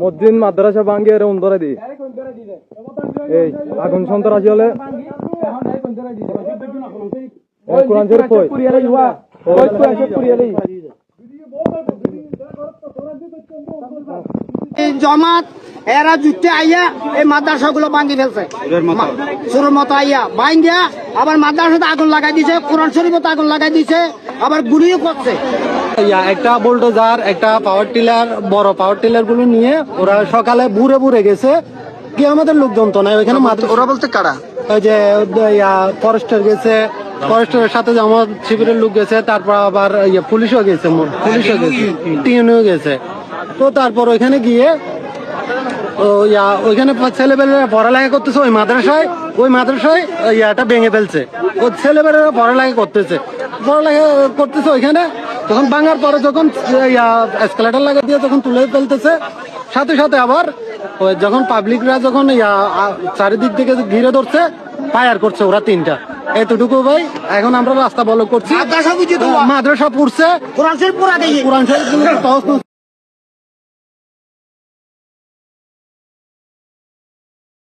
মসজিদ মাদ্রাসা ভাঙ্গে এরকম ধরে দি এই আগুন সন্ত্রাসী হলে কোরআন শরীফ কই জমাত এরা যুদ্ধে আইয়া এই মাদ্রাসা গুলো ভাঙ্গি ফেলছে শুরুর মতো আইয়া ভাঙ্গিয়া আবার মাদ্রাসাতে আগুন লাগাই দিছে, কোরআন শরীফে আগুন লাগাই দিছে, আবার গুলিও করছে। একটা বুলডোজার, একটা পাওয়ার টিলার, বড় পাওয়ার টিলার গুলো নিয়ে ওরা সকালে বুড়ে বুড়ে গেছে। কি আমাদের লোকজন তো নাই ওইখানে। ওরা বলতে কারা? ওই যে ফরেস্টার গেছে, ফরেস্টারের সাথে আমার শিবিরের লোক গেছে, তারপর আবার পুলিশও গেছে, টিএনও গেছে। তো তারপর ওইখানে গিয়ে ওইখানে ছেলেবেলেরা পড়ালেখা করতেছে ওই মাদ্রাসায় ইয়াটা ভেঙে ফেলছে। ওই ছেলেবেলেরা পড়ালেখা করতেছে ওইখানে। তখন ভাঙার পরে যখন এসকেলেটর লাগা দিয়ে যখন তুলে ফেলতেছে, সাথে সাথে আবার যখন পাবলিকরা যখন চারিদিক থেকে ঘিরে ধরছে, ফায়ার করছে ওরা তিনটা। এতটুকু ভাই। এখন আমরা রাস্তা বলক করছি, মাদ্রাসা পড়ছে, কোরআন শরীফ